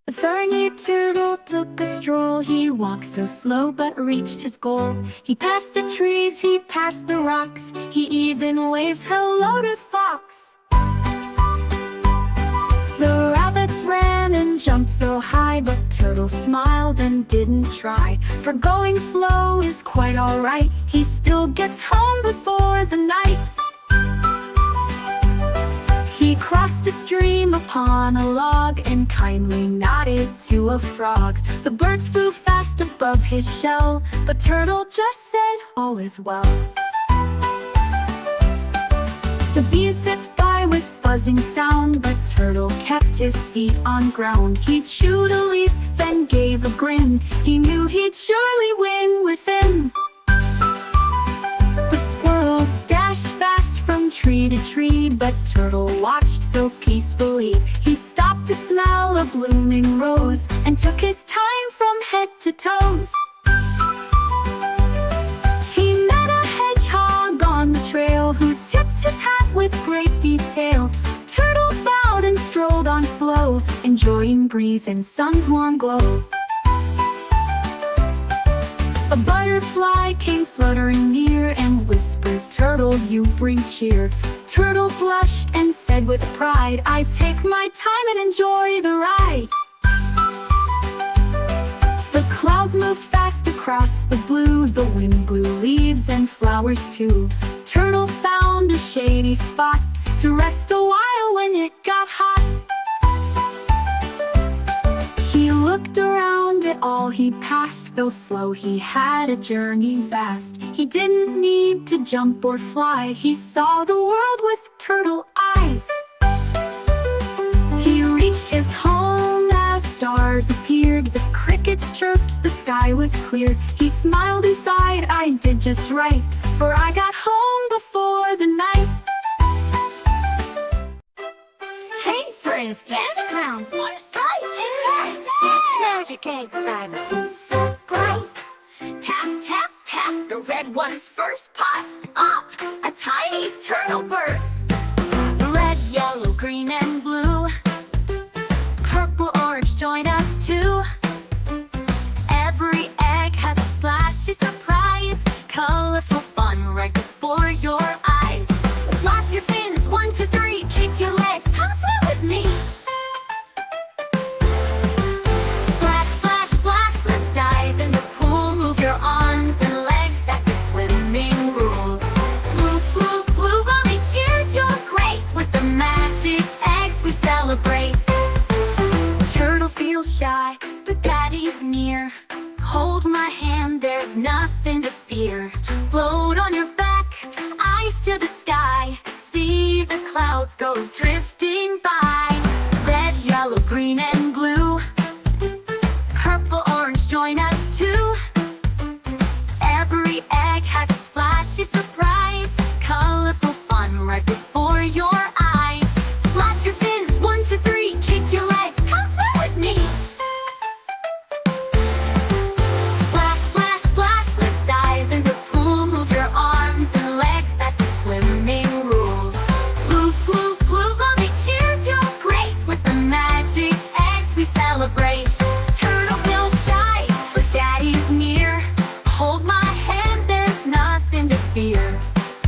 The furry turtle took a stroll. He walked so slow but reached his goal. He passed the trees, he passed the rocks. He even waved hello to Fox. The rabbits ran and jumped so high, but Turtle smiled and didn't try. For going slow is quite alright. He still gets home before the night. He crossed a stream upon a log and kindly nodded to a frog. The birds flew fast above his shell, but Turtle just said, all is well. The bees zipped by with buzzing sound, but Turtle kept his feet on ground. He chewed a leaf, then gave a grin. He knew he'd surely win within. The squirrels dashed fast from tree to tree, but Turtle watched so peacefully. He stopped to smell a blooming rose and took his time from head to toes. He met a hedgehog on the trail who tipped his hat with great detail. Turtle bowed and strolled on slow, enjoying breeze and sun's warm glow. A butterfly came fluttering near and whispered, Turtle, you bring cheer. Turtle blushed and said with pride, I take my time and enjoy the ride. The clouds moved fast across the blue. The wind blew leaves and flowers too. Turtle found a shady spot to rest a while when it got hot. He looked around at all he passed. Though slow, he had a journey vast. He didn't need to jump or fly. He saw the world with turtle eyes. He reached his home as stars appeared. The crickets chirped, the sky was clear. He smiled and sighed, I did just right, for I got home before the night. Hey friends, gather round, what a sight! Six magic eggs by the pool, so bright. Tap, tap, tap, the red one's first pot. Up, a tiny turtle bursts. Red, yellow, green, and blue. Purple, orange, join us too. Every egg has a splashy surprise. Colorful fun right before your eyes. Flap your fins, 1, 2, 3, kick your legs, come swim with me. Splash, splash, splash, let's dive in the pool. Move your arms and legs, that's a swimming rule. Blue, blue, blue, mommy cheers, you're great. With the magic eggs we celebrate. Turtle feels shy, but daddy's near. Hold my hand, there's nothing to fear. Float on your back, eyes to the sky. See the clouds go drifting by. Red, yellow, green, and blue. Purple, orange, join us too. Every egg has a splashy surprise. Colorful fun right before your eyes. Flap your fins, 1, 2, 3, kick your legs, come swim with me. Splash, splash, splash, let's dive in the pool. Move your arms and legs, that's a swimming rule. Blue, blue, blue, mommy cheers, you're great. With the magic eggs we celebrate. Turtle feels shy, but daddy's near. Hold my hand, there's nothing to fear.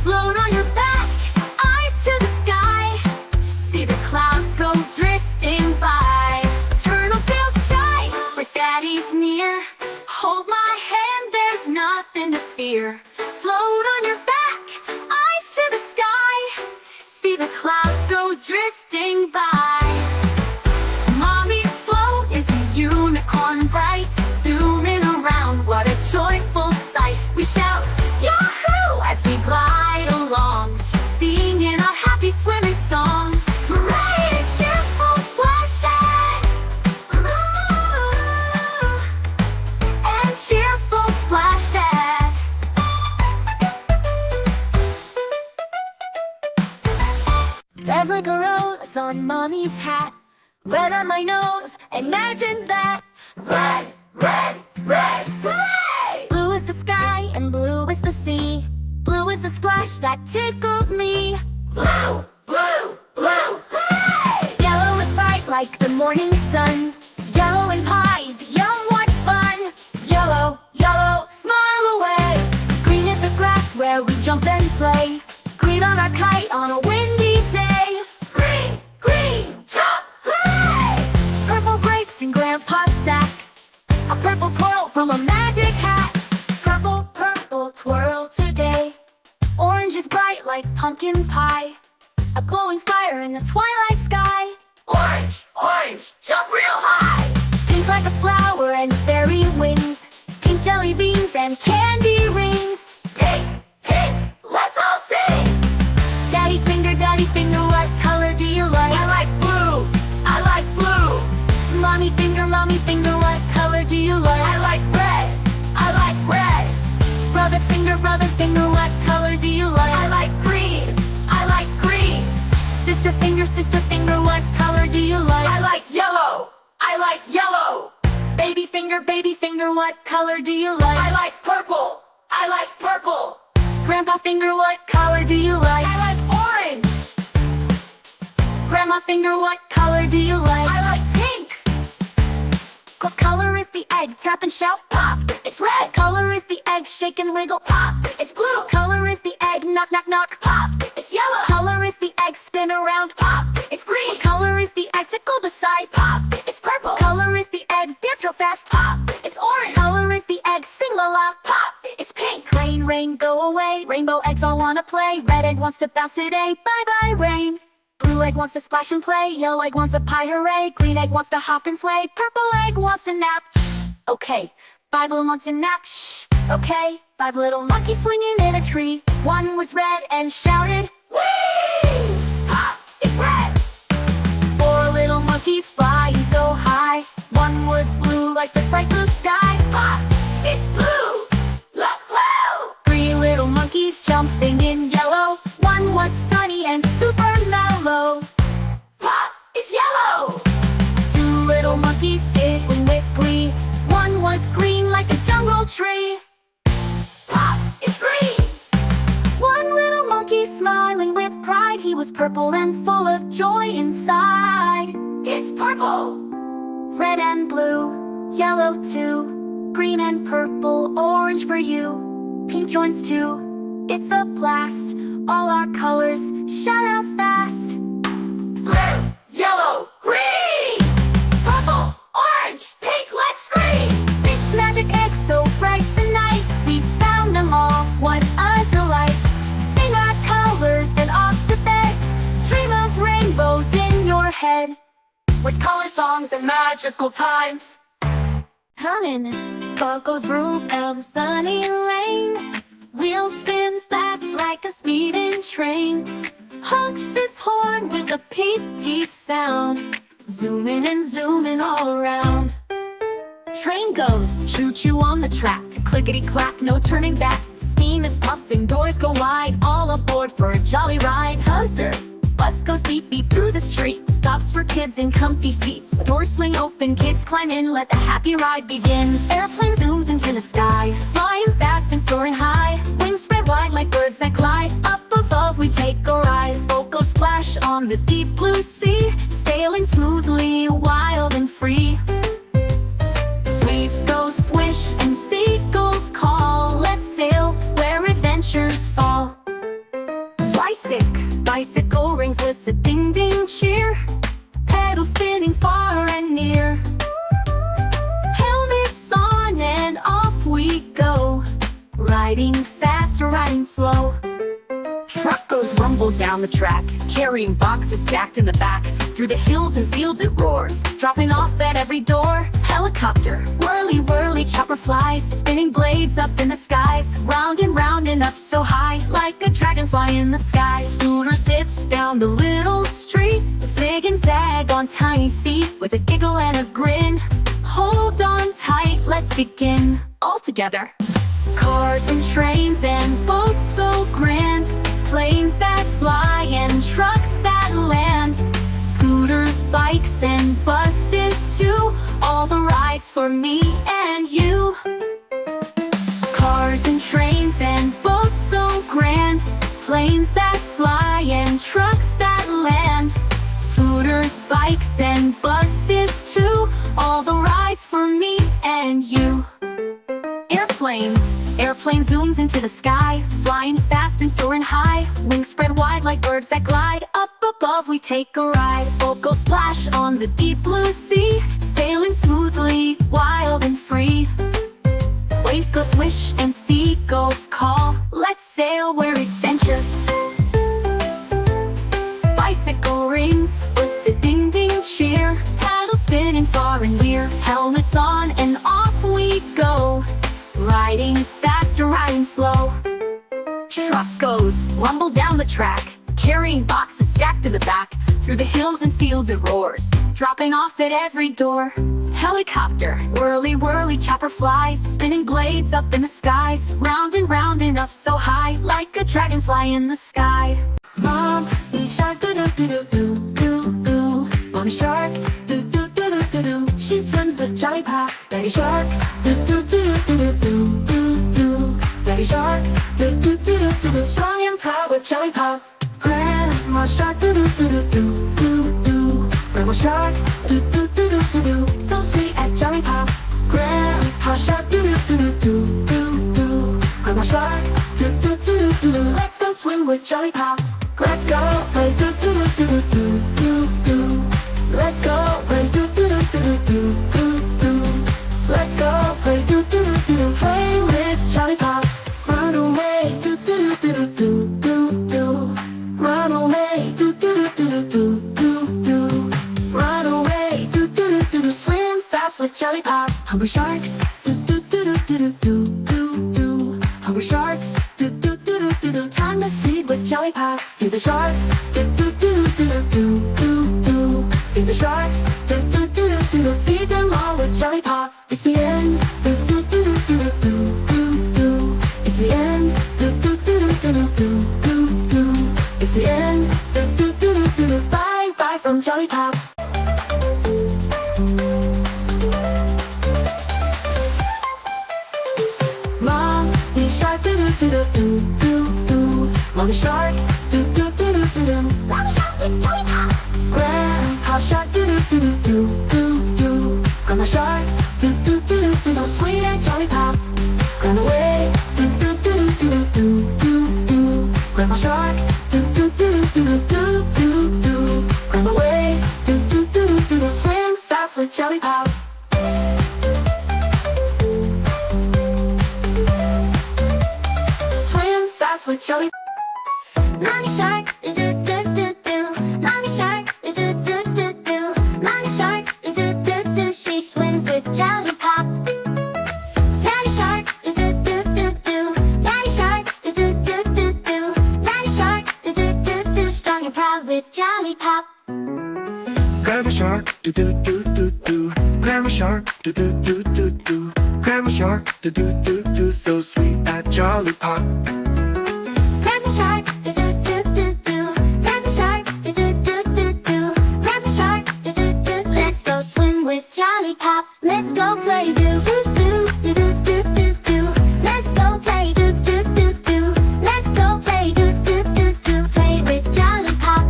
Float on your back, eyes to the sky. See the clouds go drifting by. Turtle feels shy, but daddy's near. Hold my hand, there's nothing to fear. Float on your back, eyes to the sky. See the clouds go drifting by. Mommy's float is a unicorn bright. Zooming around, what a joyful sight. We shout, Yahoo! As we glide along, singing our happy swimming song. Hooray! And cheerful splashing! Ooh, and cheerful splashing! Red like a rose on mommy's hat. Red on my nose, imagine that. Red, red, red, hooray! Blue is the sky and blue is the sea. Blue is the splash that tickles me. Blue, blue, blue, hooray! Yellow is bright like the morning sun. Yellow and pies, yum, what fun! Yellow, yellow, smile away. Green is the grass where we jump and play. Green on our kite on a windy day. Green, green, jump, hooray! Purple grapes in Grandpa's sack. A purple twirl from a magic hat. Purple, purple twirl today. Orange is bright like pumpkin pie. A glowing fire in the twilight sky. Orange, orange, jump real high. Pink like a flower and fairy wings. Pink jelly beans and candy rings. Pink, pink, let's all sing. Daddy finger, what color do you like? I like blue, I like blue. Mommy finger, what color do you like? I like red, I like red. Brother finger, what color do you like? I like green, I like green. Sister finger, what color do you like? I like yellow, I like yellow. Baby finger, what color do you like? I like purple, I like purple. Grandpa finger, what color do you like? I like orange. Grandma finger, what color do you like? I like pink. What color is the egg? Tap and shout, pop. It's red. What color is the egg? Shake and wiggle, pop. It's blue. What color is the egg? Knock, knock, knock, pop. It's yellow. What color is the egg? Spin around, pop. It's green. What color is the egg? Tickle beside, pop. It's purple. What color is the egg? Dance real fast, pop. It's orange. What color is the egg? Sing la la, pop. It's pink. Rain, rain, go away. Rainbow eggs all wanna play. Red egg wants to bounce today. Bye bye, rain. Blue egg wants to splash and play. Yellow egg wants a pie, hooray. Green egg wants to hop and sway. Purple egg wants a nap. Okay. 5 little monkeys in nap. Shh. Okay. 5 little monkeys swinging in a tree. One was red and shouted, "Whee! Pop! It's red!" 4 little monkeys flying so high. One was blue like the bright blue sky. Pop! It's blue! Look blue! 3 little monkeys jumping in yellow. One was sunny and super mellow. Pop! It's yellow! 2 little monkeys giggling with glee. One was green like a jungle tree. Pop! It's green! 1 little monkey smiling with pride. He was purple and full of joy inside. It's purple! Red and blue, yellow too. Green and purple, orange for you. Pink joins too. It's a blast. All our colors shout out fast. Red, yellow, green! Purple, orange, pink, let's scream! 6 magic eggs so bright tonight. We found them all, what a delight. Sing our colors and off to bed. Dream of rainbows in your head. With color songs and magical times. Coming, car goes through down sunny lane. Wheels spin fast like a speeding train. Honks its horn with a peep peep sound. Zooming and zooming all around. Train goes choo choo on the track. Clickety clack, no turning back. Steam is puffing, doors go wide. All aboard for a jolly ride. Buzzer, bus goes beep beep through the street. Stops for kids in comfy seats. Doors swing open, kids climb in. Let the happy ride begin. Airplane zooms into the sky. Flying fast and soaring high. Wings spread wide like birds that glide. Up above we take a ride. Boat goes splash on the deep blue sea. Sailing smoothly, wild and free. Waves go swish and seagulls call. Let's sail where adventures fall. Bicycle rings with a ding ding cheer. Pedals spinning far and near. Helmets on and off we go. Riding fast or riding slow. Truck goes rumble down the track, carrying boxes stacked in the back. Through the hills and fields it roars, dropping off at every door. Helicopter, whirly whirly chopper flies, spinning blades up in the skies. Round and up so high, like a dragonfly in the sky. Scooter zips down the little street, zig and zag on tiny feet. With a giggle and a grin, hold on tight, let's begin. All together. Cars and trains and boats so grand. Planes that fly and trucks that land. Scooters, bikes and buses too. All the rides for me and you. Cars and trains and boats so grand. Planes that fly and trucks that land. Scooters, bikes and buses too. All the and you. Airplane. Airplane zooms into the sky, flying fast and soaring high. Wings spread wide like birds that glide. Up above we take a ride. Boat goes splash on the deep blue sea, sailing smoothly, wild and free. Waves go swish and seagulls call. Let's sail where adventures. Bicycle rings with the ding ding cheer, paddles spinning far and near. Helmets on and off we go, riding fast or riding slow. Truck goes rumble down the track, carrying boxes stacked in the back. Through the hills and fields it roars, dropping off at every door. Helicopter, whirly whirly chopper flies, spinning blades up in the skies. Round and up so high, like a dragonfly in the sky. Mommy shark, do-do-do-do-do-do. Mommy shark, do-do-do-do-do-do. She swims with Jollypop. Daddy shark, do-do-do-do-do-do-do. Daddy shark, do-do-do-do-do-do. Strong and proud with Jollypop. Grandma shark, do-do-do-do-do-do. Grandma shark, do-do-do-do-do-do. So sweet at Jollypop. Grandpa shark, do-do-do-do-do-do. Grandma shark, do-do-do-do-do-do. Let's go swim with Jollypop. Let's go play do-do-do-do-do-do-do. Let's go play do-do-do-do-do-do-do. Let's go play do-do-do-do-do. Play with Jollypop. Run away do-do-do-do-do-do-do. Run away do-do-do-do-do-do-do. Run away do-do-do-do-do. Swim fast with Jollypop. Hungry sharks do-do-do-do-do-do-do. Hungry sharks do-do-do-do-do-do. Time to feed with Jollypop. Feed the sharks do-do-do-do-do-do-do. Feed the sharks do-do-do-do-do-do. Feed them all with Jollypop. It's the end do-do-do-do-do-do-do. It's the end do-do-do-do-do-do-do. It's the end do-do-do-do-do. Bye bye from Jollypop. Mommy shark do-do-do-do-do-do. Mommy shark do-do-do-do-do-do. Mommy shark with Jollypop. Grandpa shark do-do-do-do-do-do. Grandma shark do-do-do-do-do. So sweet and Jollypop. Run away do-do-do-do-do-do-do. Grandma shark do-do-do-do-do-do-do. Grandma way do-do-do-do-do. Swim fast with Jollypop. Swim fast with Jollypop. Mommy shark, do-do-do-do-do. Mommy shark, do-do-do-do-do. Mommy shark, do-do-do-do. She swims with Jollypop. Daddy shark, do-do-do-do-do. Daddy shark, do-do-do-do-do. Daddy shark, do-do-do-do. Strong and proud with Jollypop. Grandma shark, do-do-do-do-do. Grandma shark, do-do-do-do-do. Grandma shark, do-do-do-do. So sweet at Jollypop. Grandpa shark, do-do-do-do-do. Grandpa shark, do-do-do-do-do. Grandpa shark, do-do-do. Let's go swim with Jollypop. Let's go play do-do-do-do-do-do-do. Let's go play do-do-do-do. Let's go play do-do-do-do. Play with Jollypop.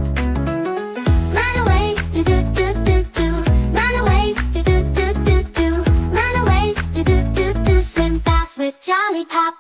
Run away do-do-do-do-do. Run away do-do-do-do-do. Run away do-do-do-do. Swim fast with Jollypop.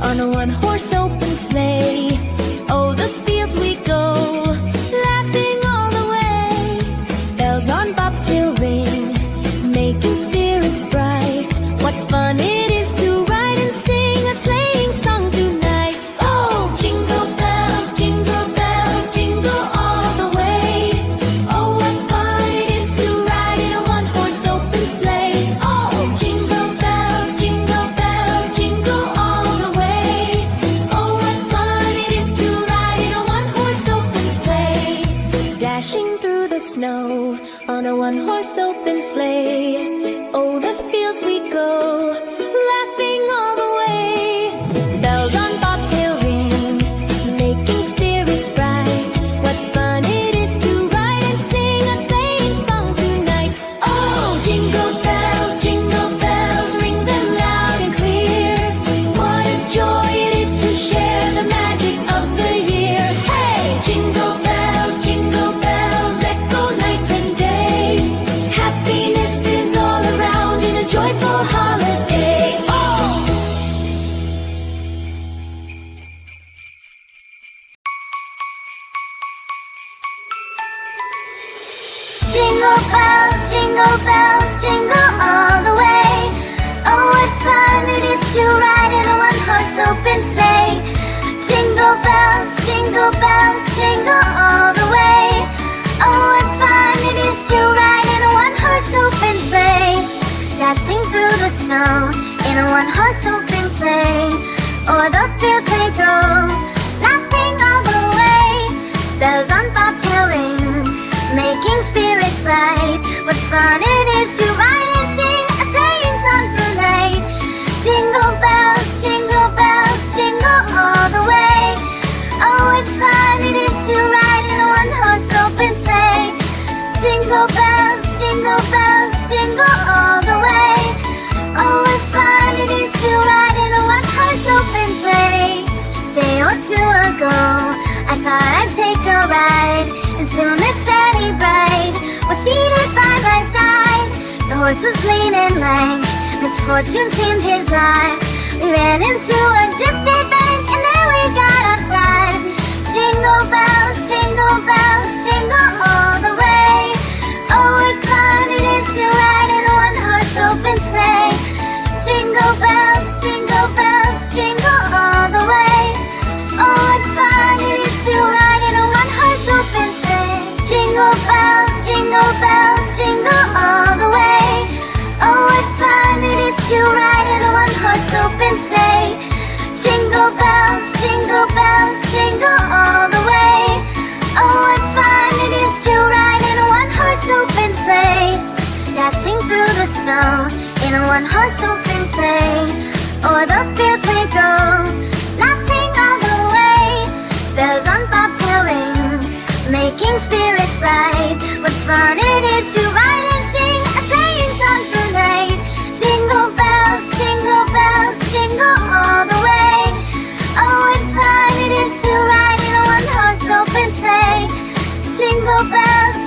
on a one-horse open sleigh. Oh, the fields we go, laughing all the way. Bells on bobtail ring, making spirits bright. What fun it is to ride and sing a sleighing song tonight. Oh, jingle bells, jingle all the way. Oh, what fun it is to ride in a one-horse open sleigh. Oh, jingle bells, jingle all the way. Oh, what fun it is to ride in a one-horse open sleigh. Dashing through the snow on a one-horse open sleigh. Oh, the fields we go, laughing all the way. Bells on bobtail ring, making spirits bright. What fun it is to ride and sing a sleighing song tonight. Oh, jingle bells, ring them loud and clear. What a joy it is to share the magic of the year. Hey, jingle bells, echo night and day. Happiness is all around in a joyful holiday. Oh! Jingle bells, jingle all the way. Oh, what fun it is to ride in a one-horse open sleigh. Jingle bells, jingle all the way. Oh, what fun it is to ride in a one-horse open sleigh. Dashing through the snow in a one-horse open sleigh. O'er the fields we go, laughing all the way. Bells on bobtail ring, making spirits bright. What fun it is to ride and sing a sleighing song tonight. Jingle bells, jingle all the way. Oh, what fun it is to ride in a one-horse open sleigh. Jingle bells, jingle all the way. Oh, what fun it is to ride in a one-horse open sleigh. Day or two ago, I thought I'd take a ride, and soon it's very bright. We're seated side by side. The horse was lean and lank, misfortune seemed his eye. We ran into a gypsy bank, and there we got outside. Jingle bells, jingle all the way. Oh, what fun it is to ride in a one-horse open sleigh. Jingle bells, jingle all the way. Oh, what fun it is to ride in a one-horse open sleigh. Jingle bells, jingle all the way. Oh, what fun it is to ride in a one-horse open sleigh. Jingle bells, jingle all the way. Oh, what fun it is to ride in a one-horse open sleigh. Dashing through the snow in a one-horse open sleigh. O'er the fields we go, laughing all the way. Bells on bobtail ring, making spirits bright. What fun it is to ride and sing a sleighing song tonight. Jingle bells, jingle all the way. Oh, what fun it is to ride in a one-horse open sleigh. Jingle bells,